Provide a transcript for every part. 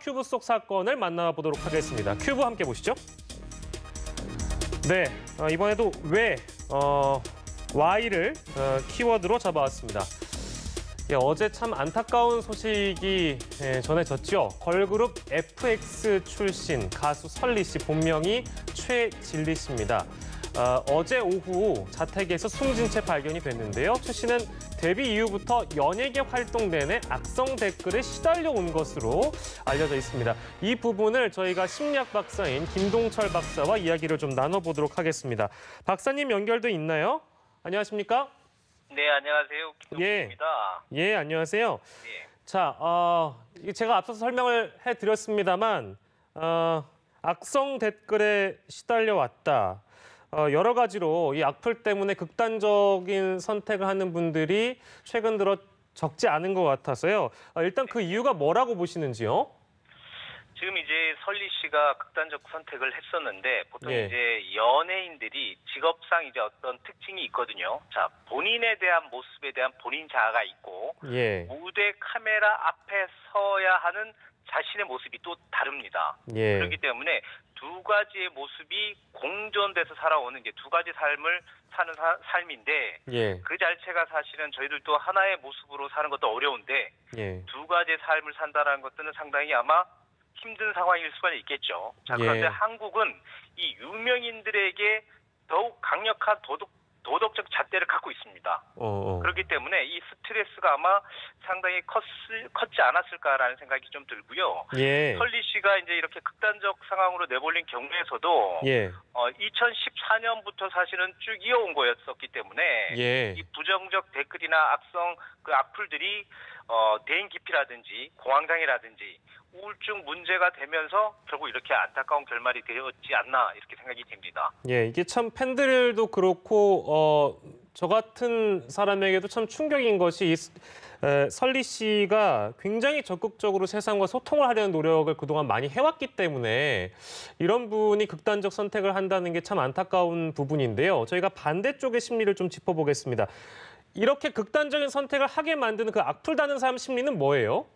큐브 속 사건을 만나보도록 하겠습니다. 큐브 함께 보시죠. 네, 이번에도 Y를 키워드로 잡아왔습니다. 어제 참 안타까운 소식이 전해졌죠. 걸그룹 FX 출신 가수 설리 씨, 본명이 최진리 씨입니다. 어제 오후 자택에서 숨진 채 발견이 됐는데요. 최 씨는 데뷔 이후부터 연예계 활동 내내 악성 댓글에 시달려 온 것으로 알려져 있습니다. 이 부분을 저희가 심리학 박사인 김동철 박사와 이야기를 좀 나눠보도록 하겠습니다. 박사님 연결돼 있나요? 안녕하십니까? 네, 안녕하세요. 김동철입니다. 예, 안녕하세요. 예. 자, 제가 앞서서 설명을 해드렸습니다만 악성 댓글에 시달려 왔다. 여러 가지로 이 악플 때문에 극단적인 선택을 하는 분들이 최근 들어 적지 않은 것 같아서요. 일단 그 이유가 뭐라고 보시는지요? 지금 이제 설리 씨가 극단적 선택을 했었는데 보통 예. 이제 연예인들이 직업상 이제 어떤 특징이 있거든요. 자, 본인에 대한 모습에 대한 본인 자아가 있고 예. 무대 카메라 앞에 서야 하는 자신의 모습이 또 다릅니다. 예. 그렇기 때문에 두 가지의 모습이 공존돼서 살아오는 게 두 가지 삶을 사는 삶인데 예. 그 자체가 사실은 저희들도 하나의 모습으로 사는 것도 어려운데 예. 두 가지의 삶을 산다는 것들은 상당히 아마 힘든 상황일 수가 있겠죠. 자, 그런데 예. 한국은 이 유명인들에게 더욱 강력한 도덕적 잣대를 갖고 있습니다. 그렇기 때문에 이 스트레스가 아마 상당히 컸지 않았을까라는 생각이 좀 들고요. 예. 설리 씨가 이제 이렇게 극단적 상황으로 내몰린 경우에서도 예. 2014년부터 사실은 쭉 이어온 거였었기 때문에 예. 이 부정적 댓글이나 악성 그 악플들이 대인 기피라든지 공황장애라든지 우울증 문제가 되면서 결국 이렇게 안타까운 결말이 되었지 않나 이렇게 생각이 됩니다. 예, 이게 참 팬들도 그렇고 저 같은 사람에게도 참 충격인 것이 설리 씨가 굉장히 적극적으로 세상과 소통을 하려는 노력을 그동안 많이 해왔기 때문에 이런 분이 극단적 선택을 한다는 게 참 안타까운 부분인데요. 저희가 반대쪽의 심리를 좀 짚어보겠습니다. 이렇게 극단적인 선택을 하게 만드는 그 악플 다는 사람 심리는 뭐예요?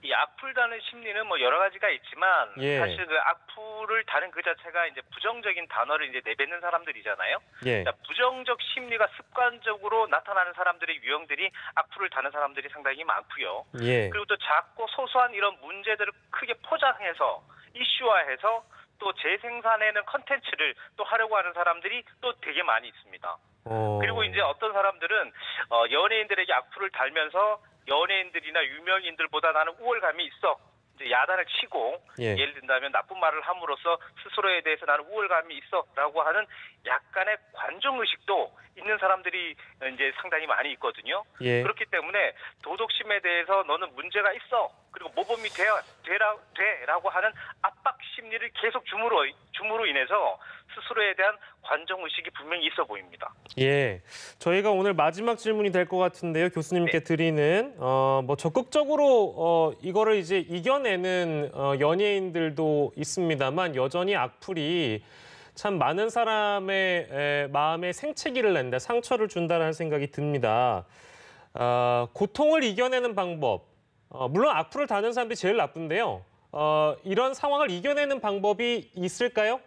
이 악플 다는 심리는 뭐 여러 가지가 있지만 예. 사실 그 악플을 다는 그 자체가 이제 부정적인 단어를 이제 내뱉는 사람들이잖아요. 예. 자, 부정적 심리가 습관적으로 나타나는 사람들의 유형들이 악플을 다는 사람들이 상당히 많고요. 예. 그리고 또 작고 소소한 이런 문제들을 크게 포장해서 이슈화해서 또 재생산해내는 컨텐츠를 또 하려고 하는 사람들이 또 되게 많이 있습니다. 그리고 이제 어떤 사람들은 연예인들에게 악플을 달면서 연예인들이나 유명인들보다 나는 우월감이 있어. 이제 야단을 치고 예. 예를 든다면 나쁜 말을 함으로써 스스로에 대해서 나는 우월감이 있어라고 하는 약간의 관종의식도 있는 사람들이 이제 상당히 많이 있거든요. 예. 그렇기 때문에 도덕심에 대해서 너는 문제가 있어. 그리고 모범이 돼라고 하는 압박 심리를 계속 줌으로 인해서 스스로에 대한 관종의식이 분명히 있어 보입니다. 예, 저희가 오늘 마지막 질문이 될 것 같은데요. 교수님께 네. 드리는 뭐 적극적으로 이거를 이제 이겨내는 연예인들도 있습니다만 여전히 악플이 참 많은 사람의 마음에 생채기를 낸다, 상처를 준다는 생각이 듭니다. 고통을 이겨내는 방법, 물론 악플을 다는 사람들이 제일 나쁜데요. 이런 상황을 이겨내는 방법이 있을까요?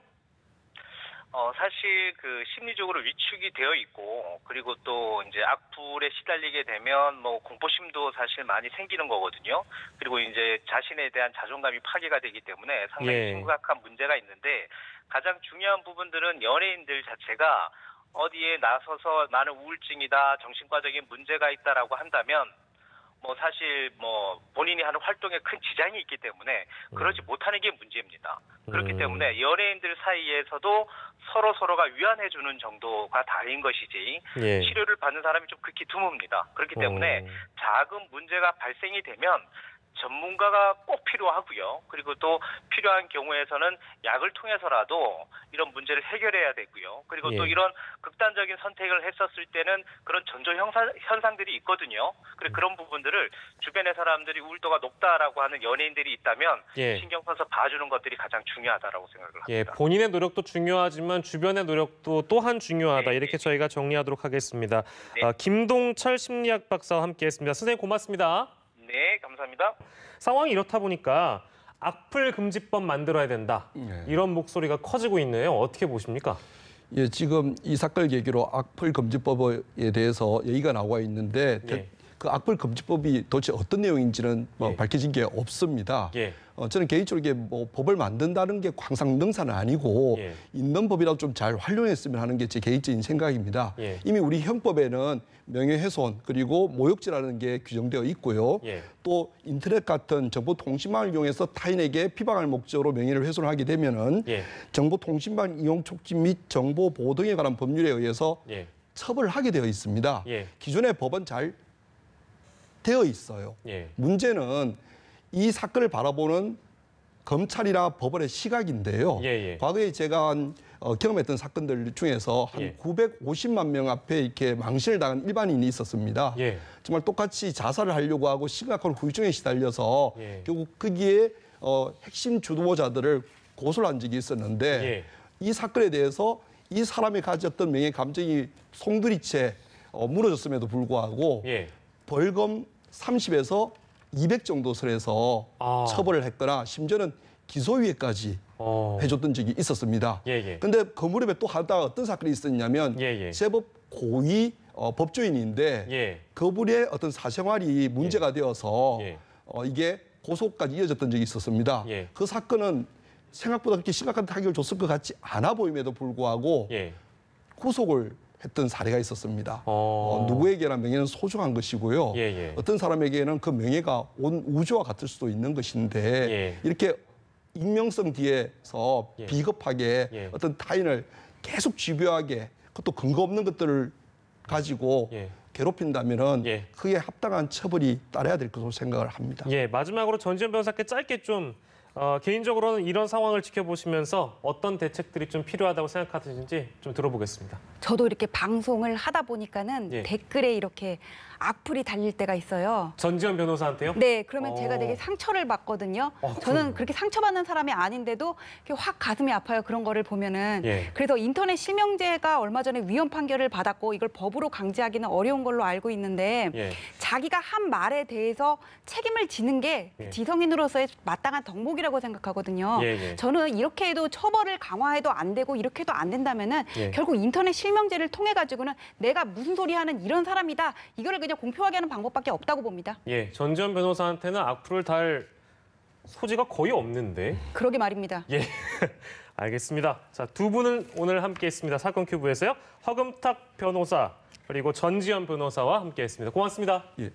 사실 그 심리적으로 위축이 되어 있고 그리고 또 이제 악플에 시달리게 되면 뭐 공포심도 사실 많이 생기는 거거든요. 그리고 이제 자신에 대한 자존감이 파괴가 되기 때문에 상당히 예. 심각한 문제가 있는데 가장 중요한 부분들은 연예인들 자체가 어디에 나서서 나는 우울증이다, 정신과적인 문제가 있다라고 한다면 뭐 사실 뭐 본인이 하는 활동에 큰 지장이 있기 때문에 그러지 못하는 게 문제입니다. 그렇기 때문에 연예인들 사이에서도 서로가 위안해주는 정도가 다인 것이지 예. 치료를 받는 사람이 좀 극히 드뭅니다. 그렇기 때문에 작은 문제가 발생이 되면 전문가가 꼭 필요하고요. 그리고 또 필요한 경우에서는 약을 통해서라도 이런 문제를 해결해야 되고요. 그리고 또 예. 이런 극단적인 선택을 했었을 때는 그런 전조 현상들이 있거든요. 그런 부분들을 주변의 사람들이 우울도가 높다라고 하는 연예인들이 있다면 예. 신경 써서 봐주는 것들이 가장 중요하다라고 생각을 합니다. 예, 본인의 노력도 중요하지만 주변의 노력도 또한 중요하다. 네, 이렇게 네. 저희가 정리하도록 하겠습니다. 네. 김동철 심리학 박사와 함께했습니다. 선생님 고맙습니다. 네, 감사합니다. 상황이 이렇다 보니까 악플 금지법 만들어야 된다. 네. 이런 목소리가 커지고 있네요. 어떻게 보십니까? 예, 지금 이 사건을 계기로 악플 금지법에 대해서 얘기가 나와 있는데 예. 그 악플 금지법이 도대체 어떤 내용인지는 예. 밝혀진 게 없습니다. 예. 저는 개인적으로 이게 뭐 법을 만든다는 게 광상능사는 아니고 예. 있는 법이라도 좀 잘 활용했으면 하는 게 제 개인적인 생각입니다. 예. 이미 우리 형법에는 명예훼손 그리고 모욕죄라는 게 규정되어 있고요. 예. 또 인터넷 같은 정보통신망을 이용해서 타인에게 비방할 목적으로 명예를 훼손하게 되면은 예. 정보통신망 이용 촉진 및 정보 보호 등에 관한 법률에 의해서 예. 처벌을 하게 되어 있습니다. 예. 기존의 법은 잘 되어 있어요. 예. 문제는 이 사건을 바라보는 검찰이나 법원의 시각인데요. 예, 예. 과거에 제가 경험했던 사건들 중에서 한 예. 950만 명 앞에 이렇게 망신을 당한 일반인이 있었습니다. 예. 정말 똑같이 자살을 하려고 하고 심각한 후유증에 시달려서 예. 결국 거기에 핵심 주도자들을 고소를 한 적이 있었는데 예. 이 사건에 대해서 이 사람이 가졌던 명예 감정이 송두리째 무너졌음에도 불구하고 예. 벌금 30에서 200 정도 선에서 아. 처벌을 했거나 심지어는 기소유예까지 해줬던 적이 있었습니다. 예, 예. 근데 그 무렵에 또 하다가 어떤 사건이 있었냐면 예, 예. 제법 고위 법조인인데 예. 그분의 어떤 사생활이 문제가 되어서 예. 이게 고소까지 이어졌던 적이 있었습니다. 예. 그 사건은 생각보다 그렇게 심각한 타격을 줬을 것 같지 않아 보임에도 불구하고 예. 구속을 했던 사례가 있었습니다. 어. 누구에게나 명예는 소중한 것이고요. 예, 예. 어떤 사람에게는 그 명예가 온 우주와 같을 수도 있는 것인데 예. 이렇게 익명성 뒤에서 예. 비겁하게 예. 어떤 타인을 계속 집요하게 그것도 근거 없는 것들을 가지고 예. 괴롭힌다면은 예. 그에 합당한 처벌이 따라야 될 것으로 생각을 합니다. 예, 마지막으로 전지현 변호사께 짧게 좀 개인적으로는 이런 상황을 지켜보시면서 어떤 대책들이 좀 필요하다고 생각하시는지 좀 들어보겠습니다. 저도 이렇게 방송을 하다 보니까는 예. 댓글에 이렇게 악플이 달릴 때가 있어요. 전지현 변호사한테요? 네, 그러면 어. 제가 되게 상처를 받거든요. 그럼요. 저는 그렇게 상처받는 사람이 아닌데도 이렇게 확 가슴이 아파요. 그런 거를 보면은. 예. 그래서 인터넷 실명제가 얼마 전에 위헌 판결을 받았고 이걸 법으로 강제하기는 어려운 걸로 알고 있는데 예. 자기가 한 말에 대해서 책임을 지는 게 예. 지성인으로서의 마땅한 덕목이라고 생각하거든요. 예, 예. 저는 이렇게 해도 처벌을 강화해도 안 되고 이렇게 해도 안 된다면은 예. 결국 인터넷 실명제를 통해 가지고는 내가 무슨 소리 하는 이런 사람이다. 이거를 그냥 공표하게 하는 방법밖에 없다고 봅니다. 예, 전지현 변호사한테는 악플을 달 소지가 거의 없는데. 그러게 말입니다. 예, 알겠습니다. 자, 두 분은 오늘 함께했습니다. 사건 큐브에서요. 허금탁 변호사 그리고 전지현 변호사와 함께했습니다. 고맙습니다. 예.